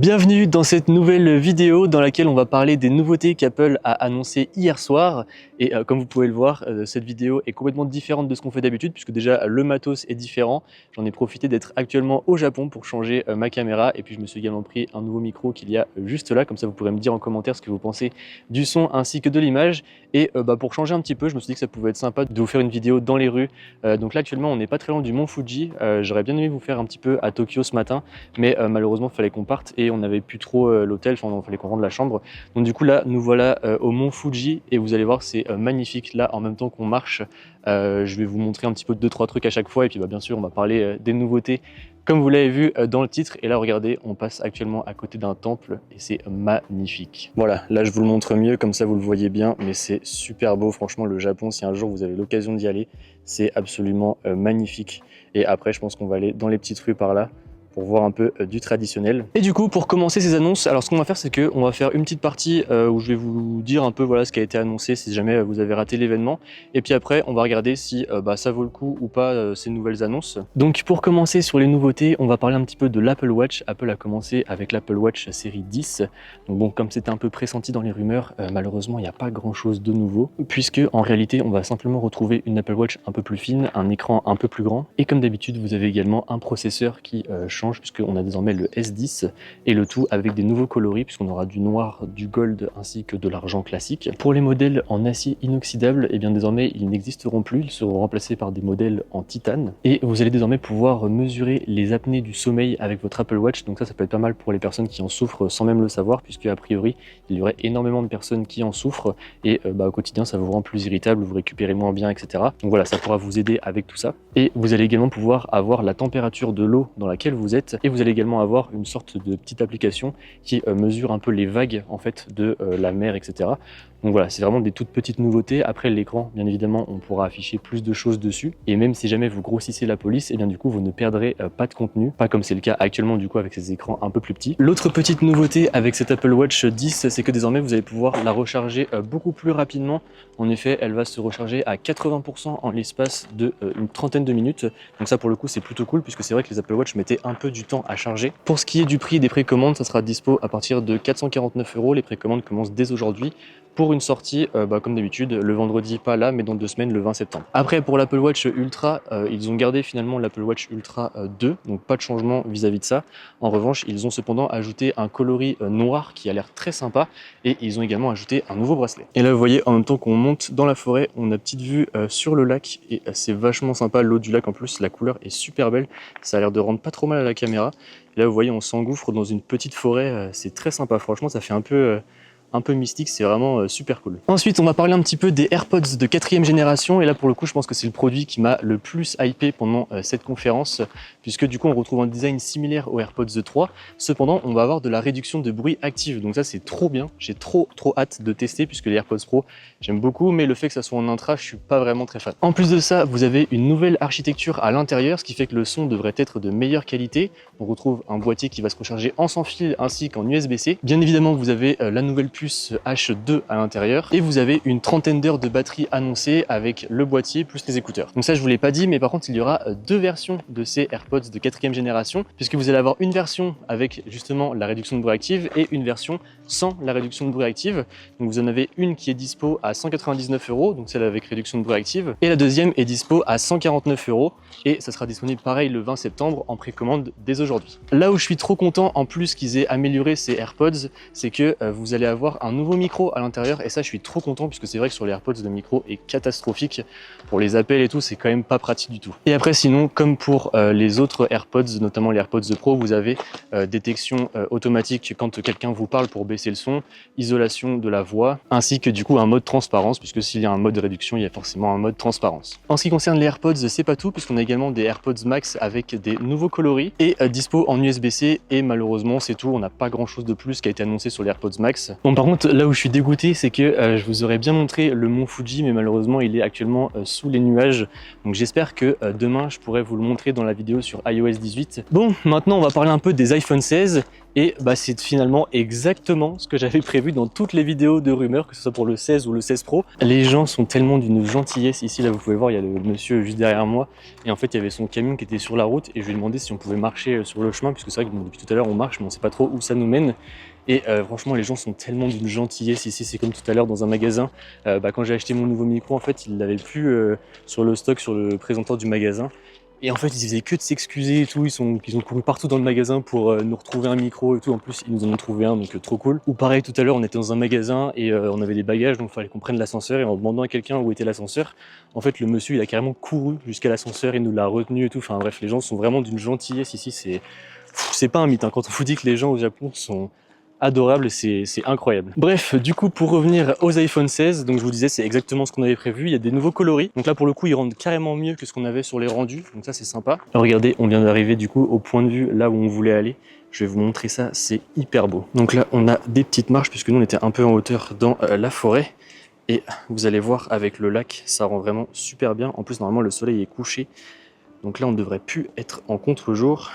Bienvenue dans cette nouvelle vidéo dans laquelle on va parler des nouveautés qu'Apple a annoncées hier soir. Et comme vous pouvez le voir, cette vidéo est complètement différente de ce qu'on fait d'habitude puisque déjà le matos est différent. J'en ai profité d'être actuellement au Japon pour changer ma caméra et puis je me suis également pris un nouveau micro qu'il y a juste là. Comme ça vous pourrez me dire en commentaire ce que vous pensez du son ainsi que de l'image. Et pour changer un petit peu, je me suis dit que ça pouvait être sympa de vous faire une vidéo dans les rues. Donc là actuellement on n'est pas très loin du mont Fuji. J'aurais bien aimé vous faire un petit peu à Tokyo ce matin, mais malheureusement il fallait qu'on parte et on n'avait plus trop l'hôtel, enfin il fallait qu'on rende la chambre. Donc du coup là nous voilà au mont Fuji et vous allez voir c'est magnifique là en même temps qu'on marche. Je vais vous montrer un petit peu 2-3 trucs à chaque fois et puis bien sûr on va parler des nouveautés comme vous l'avez vu dans le titre. Et là regardez, on passe actuellement à côté d'un temple et c'est magnifique. Voilà, là je vous le montre mieux comme ça vous le voyez bien, mais c'est super beau franchement. Le Japon, si un jour vous avez l'occasion d'y aller, c'est absolument magnifique. Et après je pense qu'on va aller dans les petites rues par là pour voir un peu du traditionnel. Et du coup, pour commencer ces annonces, alors ce qu'on va faire, c'est qu'on va faire une petite partie où je vais vous dire un peu voilà, ce qui a été annoncé si jamais vous avez raté l'événement. Et puis après, on va regarder si ça vaut le coup ou pas ces nouvelles annonces. Donc pour commencer sur les nouveautés, on va parler un petit peu de l'Apple Watch. Apple a commencé avec l'Apple Watch série 10. Donc bon, comme c'était un peu pressenti dans les rumeurs, malheureusement, il n'y a pas grand-chose de nouveau. Puisque en réalité, on va simplement retrouver une Apple Watch un peu plus fine, un écran un peu plus grand. Et comme d'habitude, vous avez également un processeur qui change puisqu'on a désormais le S10 et le tout avec des nouveaux coloris puisqu'on aura du noir, du gold ainsi que de l'argent classique. Pour les modèles en acier inoxydable, et bien désormais ils n'existeront plus, ils seront remplacés par des modèles en titane et vous allez désormais pouvoir mesurer les apnées du sommeil avec votre Apple Watch. Donc ça peut être pas mal pour les personnes qui en souffrent sans même le savoir, puisque a priori il y aurait énormément de personnes qui en souffrent et au quotidien ça vous rend plus irritable, vous récupérez moins bien, etc. Donc voilà, ça pourra vous aider avec tout ça. Et vous allez également pouvoir avoir la température de l'eau dans laquelle vous êtes et vous allez également avoir une sorte de petite application qui mesure un peu les vagues en fait de la mer, etc. Donc voilà, c'est vraiment des toutes petites nouveautés. Après l'écran, bien évidemment, on pourra afficher plus de choses dessus. Et même si jamais vous grossissez la police, et bien du coup, vous ne perdrez pas de contenu. Pas comme c'est le cas actuellement du coup avec ces écrans un peu plus petits. L'autre petite nouveauté avec cette Apple Watch 10, c'est que désormais, vous allez pouvoir la recharger beaucoup plus rapidement. En effet, elle va se recharger à 80% en l'espace de une trentaine de minutes. Donc ça, pour le coup, c'est plutôt cool puisque c'est vrai que les Apple Watch mettaient un peu du temps à charger. Pour ce qui est du prix des précommandes, ça sera dispo à partir de 449 €. Les précommandes commencent dès aujourd'hui. Pour une sortie, comme d'habitude, le vendredi, pas là, mais dans 2 semaines, le 20 septembre. Après, pour l'Apple Watch Ultra, ils ont gardé finalement l'Apple Watch Ultra 2, donc pas de changement vis-à-vis de ça. En revanche, ils ont cependant ajouté un coloris noir qui a l'air très sympa, et ils ont également ajouté un nouveau bracelet. Et là, vous voyez, en même temps qu'on monte dans la forêt, on a petite vue sur le lac, et c'est vachement sympa. L'eau du lac, en plus, la couleur est super belle. Ça a l'air de rendre pas trop mal à la caméra. Et là, vous voyez, on s'engouffre dans une petite forêt. C'est très sympa. Franchement, ça fait un peu mystique, c'est vraiment super cool. Ensuite, on va parler un petit peu des AirPods de 4e génération. Et là, pour le coup, je pense que c'est le produit qui m'a le plus hypé pendant cette conférence, puisque du coup, on retrouve un design similaire aux AirPods 3. Cependant, on va avoir de la réduction de bruit active. Donc ça, c'est trop bien. J'ai trop hâte de tester, puisque les AirPods Pro, j'aime beaucoup, mais le fait que ça soit en intra, je suis pas vraiment très fan. En plus de ça, vous avez une nouvelle architecture à l'intérieur, ce qui fait que le son devrait être de meilleure qualité. On retrouve un boîtier qui va se recharger en sans fil ainsi qu'en USB-C. Bien évidemment, vous avez la nouvelle puce H2 à l'intérieur et vous avez une trentaine d'heures de batterie annoncée avec le boîtier plus les écouteurs. Donc ça, je vous l'ai pas dit, mais par contre, il y aura 2 versions de ces AirPods de 4e génération, puisque vous allez avoir une version avec justement la réduction de bruit active et une version sans la réduction de bruit active. Donc vous en avez une qui est dispo à 199 €, donc celle avec réduction de bruit active, et la deuxième est dispo à 149 € et ça sera disponible pareil le 20 septembre en précommande dès aujourd'hui. Là où je suis trop content en plus qu'ils aient amélioré ces AirPods, c'est que vous allez avoir un nouveau micro à l'intérieur et ça je suis trop content puisque c'est vrai que sur les AirPods le micro est catastrophique pour les appels et tout, c'est quand même pas pratique du tout. Et après sinon, comme pour les autres AirPods, notamment les AirPods Pro, vous avez détection automatique quand quelqu'un vous parle pour baisser le son, isolation de la voix, ainsi que du coup un mode transparence, puisque s'il y a un mode de réduction, il y a forcément un mode transparence. En ce qui concerne les AirPods, c'est pas tout, puisqu'on a également des AirPods Max avec des nouveaux coloris et dispo en USB-C, et malheureusement c'est tout, on n'a pas grand chose de plus qui a été annoncé sur les AirPods Max. On Par contre, là où je suis dégoûté, c'est que je vous aurais bien montré le mont Fuji, mais malheureusement il est actuellement sous les nuages. Donc j'espère que demain je pourrai vous le montrer dans la vidéo sur iOS 18. Bon, maintenant on va parler un peu des iPhone 16. Et bah, c'est finalement exactement ce que j'avais prévu dans toutes les vidéos de rumeurs, que ce soit pour le 16 ou le 16 Pro. Les gens sont tellement d'une gentillesse ici, là vous pouvez voir, il y a le monsieur juste derrière moi. Et en fait, il y avait son camion qui était sur la route et je lui ai demandé si on pouvait marcher sur le chemin, puisque c'est vrai que bon, depuis tout à l'heure on marche, mais on sait pas trop où ça nous mène. Et franchement, les gens sont tellement d'une gentillesse ici, c'est comme tout à l'heure dans un magasin. Quand j'ai acheté mon nouveau micro, en fait, il l'avait plus sur le stock, sur le présentoir du magasin. Et en fait, ils faisaient que de s'excuser et tout. Ils ont couru partout dans le magasin pour nous retrouver un micro et tout. En plus, ils nous en ont trouvé un, donc trop cool. Ou pareil, tout à l'heure, on était dans un magasin et on avait des bagages, donc il fallait qu'on prenne l'ascenseur. Et en demandant à quelqu'un où était l'ascenseur, en fait, le monsieur, il a carrément couru jusqu'à l'ascenseur, il nous l'a retenu et tout. Enfin bref, les gens sont vraiment d'une gentillesse ici. C'est pas un mythe, hein. Quand on vous dit que les gens au Japon sont adorable, c'est incroyable. Bref, du coup, pour revenir aux iPhone 16, donc je vous disais, c'est exactement ce qu'on avait prévu. Il y a des nouveaux coloris. Donc là, pour le coup, ils rendent carrément mieux que ce qu'on avait sur les rendus. Donc ça, c'est sympa. Alors, regardez, on vient d'arriver du coup au point de vue là où on voulait aller. Je vais vous montrer ça, c'est hyper beau. Donc là, on a des petites marches puisque nous, on était un peu en hauteur dans la forêt. Et vous allez voir, avec le lac, ça rend vraiment super bien. En plus, normalement, le soleil est couché. Donc là, on ne devrait plus être en contre-jour.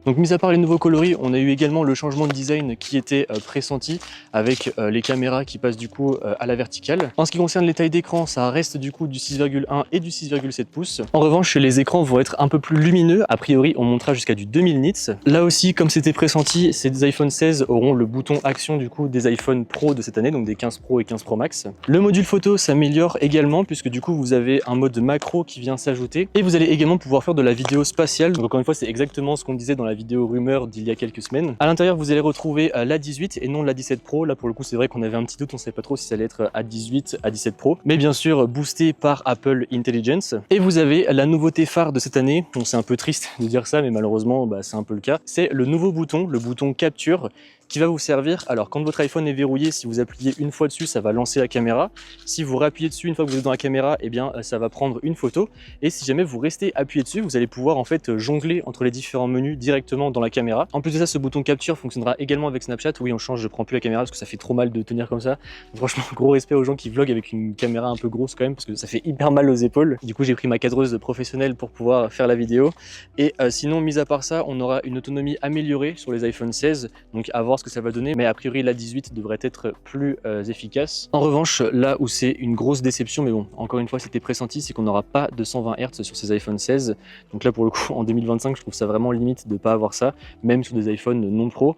Donc mis à part les nouveaux coloris, on a eu également le changement de design qui était pressenti avec les caméras qui passent du coup à la verticale. En ce qui concerne les tailles d'écran, ça reste du coup du 6,1 et du 6,7 pouces. En revanche, les écrans vont être un peu plus lumineux. A priori, on montera jusqu'à du 2000 nits. Là aussi, comme c'était pressenti, ces iPhone 16 auront le bouton action du coup des iPhone Pro de cette année, donc des 15 Pro et 15 Pro Max. Le module photo s'améliore également puisque du coup vous avez un mode macro qui vient s'ajouter et vous allez également pouvoir faire de la vidéo spatiale. Donc encore une fois, c'est exactement ce qu'on disait dans la vidéo rumeur d'il y a quelques semaines. À l'intérieur, vous allez retrouver la 18 et non la 17 Pro. Là, pour le coup, c'est vrai qu'on avait un petit doute, on savait pas trop si ça allait être à 18, à 17 Pro. Mais bien sûr, boosté par Apple Intelligence. Et vous avez la nouveauté phare de cette année. Bon, c'est un peu triste de dire ça, mais malheureusement, c'est un peu le cas. C'est le nouveau bouton, le bouton capture, qui va vous servir. Alors, quand votre iPhone est verrouillé, si vous appuyez une fois dessus, ça va lancer la caméra. Si vous réappuyez dessus une fois que vous êtes dans la caméra, eh bien, ça va prendre une photo. Et si jamais vous restez appuyé dessus, vous allez pouvoir en fait jongler entre les différents menus directement dans la caméra. En plus de ça, ce bouton capture fonctionnera également avec Snapchat. Oui, on change, je prends plus la caméra parce que ça fait trop mal de tenir comme ça. Franchement, gros respect aux gens qui vloguent avec une caméra un peu grosse quand même, parce que ça fait hyper mal aux épaules. Du coup, j'ai pris ma cadreuse professionnelle pour pouvoir faire la vidéo. Et sinon, mis à part ça, on aura une autonomie améliorée sur les iPhone 16. Donc à voir ce que ça va donner, mais a priori la 18 devrait être plus efficace. En revanche, là où c'est une grosse déception, mais bon, encore une fois c'était pressenti, c'est qu'on n'aura pas de 120 Hz sur ces iPhone 16. Donc là pour le coup en 2025 je trouve ça vraiment limite de ne pas avoir ça, même sur des iPhones non pro.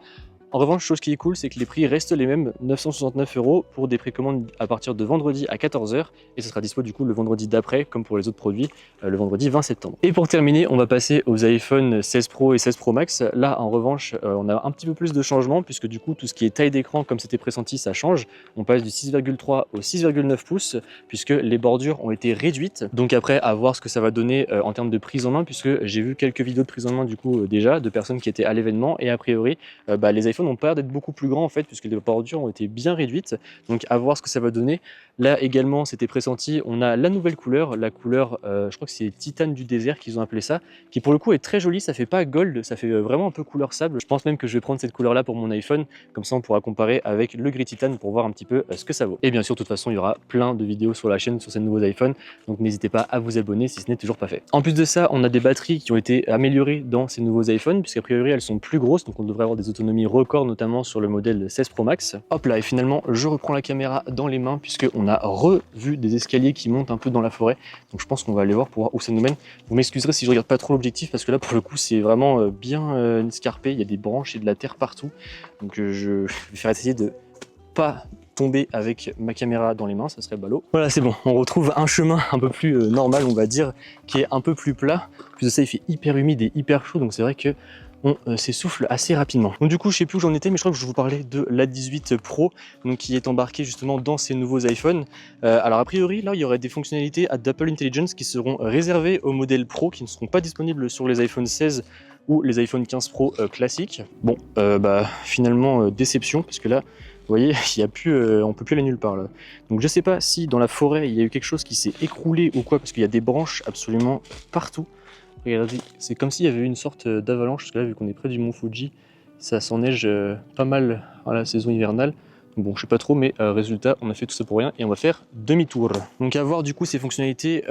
En revanche, chose qui est cool, c'est que les prix restent les mêmes, 969 € pour des précommandes à partir de vendredi à 14 h, et ce sera dispo du coup le vendredi d'après, comme pour les autres produits, le vendredi 20 septembre. Et pour terminer, on va passer aux iPhone 16 Pro et 16 Pro Max. Là, en revanche, on a un petit peu plus de changements, puisque du coup, tout ce qui est taille d'écran, comme c'était pressenti, ça change. On passe du 6,3 au 6,9 pouces, puisque les bordures ont été réduites. Donc après, à voir ce que ça va donner en termes de prise en main, puisque j'ai vu quelques vidéos de prise en main du coup déjà, de personnes qui étaient à l'événement, et a priori, les iPhones n'ont pas l'air d'être beaucoup plus grands en fait, puisque les bordures ont été bien réduites. Donc à voir ce que ça va donner. Là également, c'était pressenti, on a la nouvelle couleur, la couleur, je crois que c'est Titane du désert qu'ils ont appelé ça, qui pour le coup est très jolie, ça fait pas gold, ça fait vraiment un peu couleur sable. Je pense même que je vais prendre cette couleur là pour mon iPhone, comme ça on pourra comparer avec le gris Titane pour voir un petit peu ce que ça vaut. Et bien sûr, de toute façon, il y aura plein de vidéos sur la chaîne sur ces nouveaux iPhones, donc n'hésitez pas à vous abonner si ce n'est toujours pas fait. En plus de ça, on a des batteries qui ont été améliorées dans ces nouveaux iPhones, puisqu'a priori elles sont plus grosses, donc on devrait avoir des autonomies records, notamment sur le modèle 16 Pro Max. Hop là, et finalement, je reprends la caméra dans les mains, puisqu'on a revu des escaliers qui montent un peu dans la forêt, donc je pense qu'on va aller voir pour voir où ça nous mène. Vous m'excuserez si je regarde pas trop l'objectif, parce que là, pour le coup, c'est vraiment bien escarpé, il y a des branches et de la terre partout, donc je vais faire essayer de pas tomber avec ma caméra dans les mains, ça serait ballot. Voilà, c'est bon, on retrouve un chemin un peu plus normal, on va dire, qui est un peu plus plat. En plus de ça, il fait hyper humide et hyper chaud, donc c'est vrai que on s'essouffle assez rapidement. Donc du coup, je sais plus où j'en étais, mais je crois que je vous parlais de l'A18 Pro, donc qui est embarqué justement dans ces nouveaux iPhones. Alors a priori, là, il y aurait des fonctionnalités d'Apple Intelligence qui seront réservées aux modèles Pro, qui ne seront pas disponibles sur les iPhone 16 ou les iPhone 15 Pro classiques. Bon, finalement, déception, parce que là, vous voyez, il y a plus, on peut plus aller nulle part là. Donc je sais pas si dans la forêt, il y a eu quelque chose qui s'est écroulé ou quoi, parce qu'il y a des branches absolument partout. Regardez, c'est comme s'il y avait eu une sorte d'avalanche, parce que là, vu qu'on est près du mont Fuji, ça s'enneige pas mal à la saison hivernale. Bon, je sais pas trop, mais résultat, on a fait tout ça pour rien et on va faire demi-tour. Donc à voir du coup ces fonctionnalités,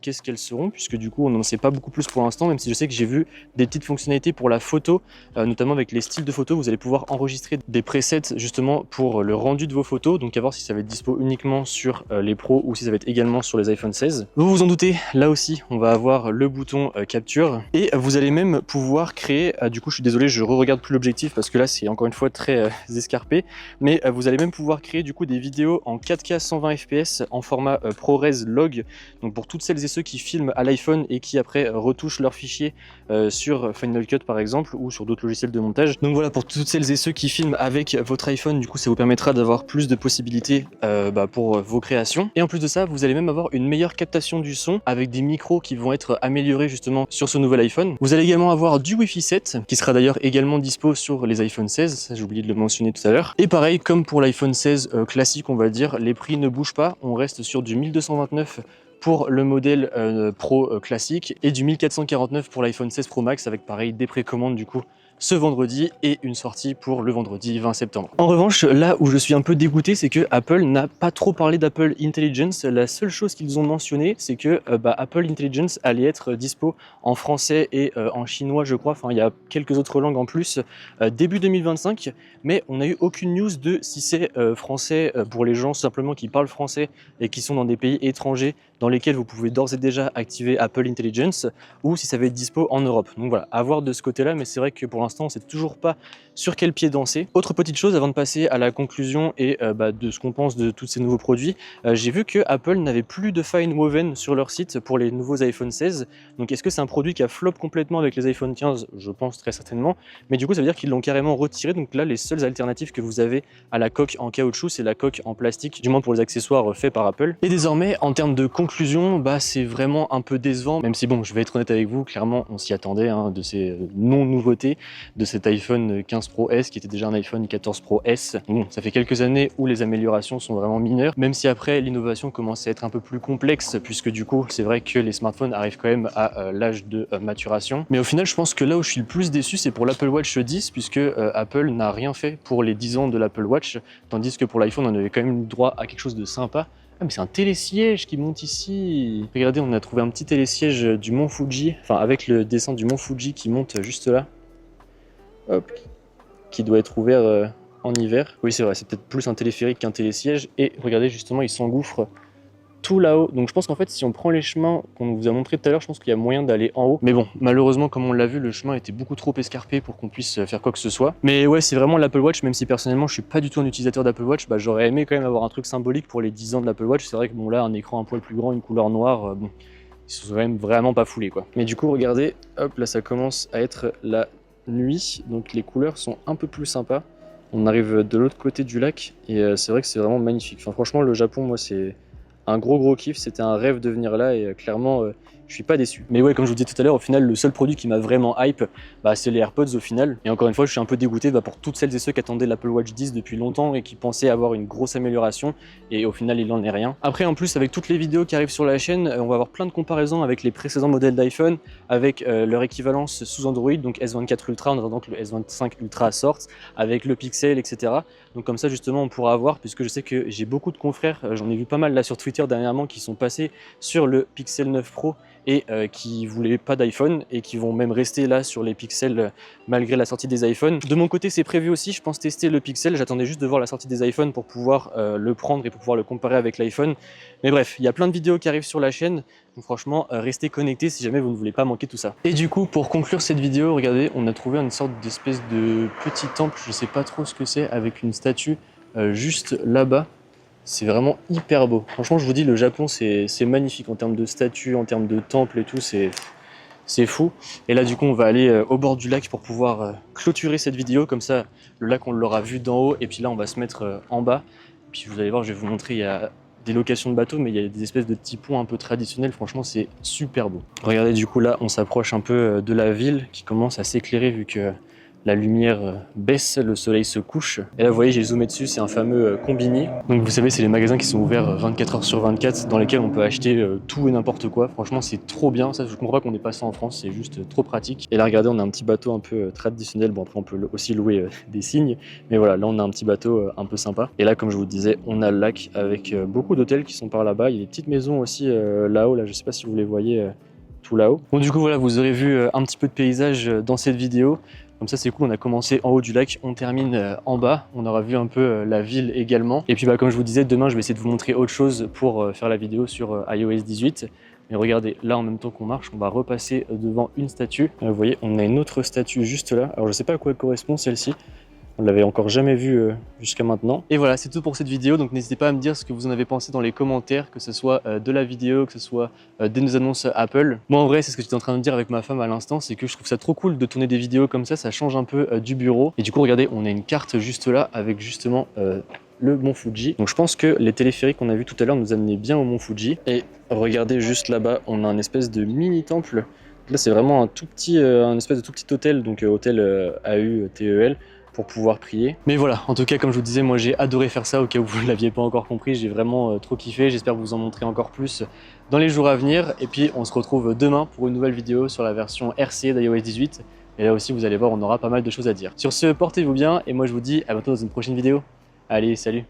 qu'est-ce qu'elles seront, puisque du coup on n'en sait pas beaucoup plus pour l'instant, même si je sais que j'ai vu des petites fonctionnalités pour la photo, notamment avec les styles de photos. Vous allez pouvoir enregistrer des presets justement pour le rendu de vos photos, donc à voir si ça va être dispo uniquement sur les pros ou si ça va être également sur les iPhone 16. Vous vous en doutez, là aussi on va avoir le bouton capture et vous allez même pouvoir créer, du coup je suis désolé, je re-regarde plus l'objectif parce que là c'est encore une fois très escarpé, mais vous allez même pouvoir créer du coup des vidéos en 4K 120 fps en format ProRes Log, donc pour toutes celles et ceux qui filment à l'iPhone et qui après retouchent leurs fichiers sur Final Cut par exemple ou sur d'autres logiciels de montage. Donc voilà, pour toutes celles et ceux qui filment avec votre iPhone, du coup ça vous permettra d'avoir plus de possibilités pour vos créations. Et en plus de ça, vous allez même avoir une meilleure captation du son avec des micros qui vont être améliorés justement sur ce nouvel iPhone. Vous allez également avoir du Wi-Fi 7 qui sera d'ailleurs également dispo sur les iPhone 16, ça j'ai oublié de le mentionner tout à l'heure. Et pareil, comme pour l'iPhone 16 classique, on va dire, les prix ne bougent pas, on reste sur du 1229 pour le modèle Pro classique et du 1449 pour l'iPhone 16 Pro Max avec pareil des précommandes du coup ce vendredi et une sortie pour le vendredi 20 septembre. En revanche, là où je suis un peu dégoûté, c'est que Apple n'a pas trop parlé d'Apple Intelligence. La seule chose qu'ils ont mentionné, c'est que Apple Intelligence allait être dispo en français et en chinois, je crois. Enfin, il y a quelques autres langues en plus début 2025, mais on n'a eu aucune news de si c'est français pour les gens simplement qui parlent français et qui sont dans des pays étrangers dans lesquels vous pouvez d'ores et déjà activer Apple Intelligence ou si ça va être dispo en Europe. Donc voilà, à voir de ce côté-là, mais c'est vrai que pour l'instant, on ne sait toujours pas sur quel pied danser. Autre petite chose avant de passer à la conclusion et de ce qu'on pense de tous ces nouveaux produits, j'ai vu que Apple n'avait plus de fine woven sur leur site pour les nouveaux iPhone 16. Donc est-ce que c'est un produit qui a flop complètement avec les iPhone 15? Je pense très certainement, mais du coup ça veut dire qu'ils l'ont carrément retiré. Donc là, les seules alternatives que vous avez à la coque en caoutchouc, c'est la coque en plastique, du moins pour les accessoires faits par Apple. Et désormais, en termes de conclusion, c'est vraiment un peu décevant, même si bon, je vais être honnête avec vous, clairement on s'y attendait de ces non-nouveautés, de cet iPhone 15 Pro S qui était déjà un iPhone 14 Pro S. Bon, ça fait quelques années où les améliorations sont vraiment mineures, même si après l'innovation commence à être un peu plus complexe, puisque du coup c'est vrai que les smartphones arrivent quand même à l'âge de maturation. Mais au final, je pense que là où je suis le plus déçu, c'est pour l'Apple Watch 10, puisque Apple n'a rien fait pour les 10 ans de l'Apple Watch, tandis que pour l'iPhone on avait quand même droit à quelque chose de sympa. Ah mais c'est un télésiège qui monte ici. Regardez, on a trouvé un petit télésiège du mont Fuji, enfin avec le dessin du mont Fuji qui monte juste là. Hop, qui doit être ouvert en hiver. Oui c'est vrai, c'est peut-être plus un téléphérique qu'un télésiège. Et regardez justement, il s'engouffre tout là-haut. Donc je pense qu'en fait si on prend les chemins qu'on vous a montré tout à l'heure, je pense qu'il y a moyen d'aller en haut. Mais bon, malheureusement comme on l'a vu, le chemin était beaucoup trop escarpé pour qu'on puisse faire quoi que ce soit. Mais ouais, c'est vraiment l'Apple Watch, même si personnellement je suis pas du tout un utilisateur d'Apple Watch, j'aurais aimé quand même avoir un truc symbolique pour les 10 ans de l'Apple Watch. C'est vrai que bon là, un écran un poil plus grand, une couleur noire, bon, ils se sont quand même vraiment pas foulés quoi. Mais du coup regardez, hop là ça commence à être la nuit, donc les couleurs sont un peu plus sympas. On arrive de l'autre côté du lac et c'est vrai que c'est vraiment magnifique. Enfin franchement le Japon, moi c'est un gros kiff, c'était un rêve de venir là et clairement je suis pas déçu. Mais ouais, comme je vous disais tout à l'heure, au final le seul produit qui m'a vraiment hype, c'est les AirPods au final. Et encore une fois, je suis un peu dégoûté pour toutes celles et ceux qui attendaient l'Apple Watch 10 depuis longtemps et qui pensaient avoir une grosse amélioration, et au final il en est rien. Après en plus, avec toutes les vidéos qui arrivent sur la chaîne, on va avoir plein de comparaisons avec les précédents modèles d'iPhone, avec leur équivalence sous Android, donc S24 Ultra en attendant que le S25 Ultra sorte, avec le Pixel, etc. Donc comme ça justement on pourra avoir, puisque je sais que j'ai beaucoup de confrères, j'en ai vu pas mal là sur Twitter dernièrement, qui sont passés sur le Pixel 9 Pro et qui voulaient pas d'iPhone et qui vont même rester là sur les Pixels malgré la sortie des iPhones. De mon côté c'est prévu aussi, je pense tester le Pixel, j'attendais juste de voir la sortie des iPhones pour pouvoir le prendre et pour pouvoir le comparer avec l'iPhone. Mais bref, il y a plein de vidéos qui arrivent sur la chaîne, donc franchement restez connectés si jamais vous ne voulez pas manquer tout ça. Et du coup pour conclure cette vidéo, regardez, on a trouvé une sorte d'espèce de petit temple, je sais pas trop ce que c'est, avec une statue juste là-bas. C'est vraiment hyper beau. Franchement, je vous dis, le Japon, c'est magnifique en termes de statues, en termes de temples et tout. C'est c'est fou. Et là du coup on va aller au bord du lac pour pouvoir clôturer cette vidéo, comme ça le lac on l'aura vu d'en haut et puis là on va se mettre en bas. Puis vous allez voir, je vais vous montrer, il y a des locations de bateaux, mais il y a des espèces de petits ponts un peu traditionnels, franchement c'est super beau. Regardez, du coup là on s'approche un peu de la ville qui commence à s'éclairer vu que la lumière baisse, le soleil se couche. Et là vous voyez, j'ai zoomé dessus, c'est un fameux Combini. Donc vous savez, c'est les magasins qui sont ouverts 24 heures sur 24 dans lesquels on peut acheter tout et n'importe quoi. Franchement c'est trop bien, ça je comprends pas qu'on ait pas ça en France, c'est juste trop pratique. Et là regardez, on a un petit bateau un peu traditionnel, bon après on peut aussi louer des cygnes, mais voilà, là on a un petit bateau un peu sympa. Et là comme je vous disais, on a le lac avec beaucoup d'hôtels qui sont par là-bas, il y a des petites maisons aussi là-haut, là je sais pas si vous les voyez tout là-haut. Bon du coup voilà, vous aurez vu un petit peu de paysage dans cette vidéo. Comme ça c'est cool, on a commencé en haut du lac, on termine en bas, on aura vu un peu la ville également. Et puis comme je vous disais, demain je vais essayer de vous montrer autre chose pour faire la vidéo sur iOS 18. Mais regardez, là en même temps qu'on marche, on va repasser devant une statue. Vous voyez, on a une autre statue juste là. Alors je sais pas à quoi elle correspond celle-ci. On l'avait encore jamais vue jusqu'à maintenant. Et voilà, c'est tout pour cette vidéo. Donc n'hésitez pas à me dire ce que vous en avez pensé dans les commentaires, que ce soit de la vidéo, que ce soit des nos annonces Apple. Moi en vrai, c'est ce que j'étais en train de dire avec ma femme à l'instant, c'est que je trouve ça trop cool de tourner des vidéos comme ça change un peu du bureau. Et du coup, regardez, on a une carte juste là avec justement le mont Fuji. Donc je pense que les téléphériques qu'on a vu tout à l'heure nous amenaient bien au mont Fuji. Et regardez juste là-bas, on a un espèce de mini temple. Là, c'est vraiment un tout petit, un espèce de tout petit hôtel, donc hôtel AUTEL. Pour pouvoir prier. Mais voilà, en tout cas comme je vous disais, moi j'ai adoré faire ça, au cas où vous ne l'aviez pas encore compris, j'ai vraiment trop kiffé, j'espère vous en montrer encore plus dans les jours à venir. Et puis on se retrouve demain pour une nouvelle vidéo sur la version RC d'iOS 18. Et là aussi vous allez voir, on aura pas mal de choses à dire. Sur ce, portez-vous bien et moi je vous dis à bientôt dans une prochaine vidéo. Allez, salut!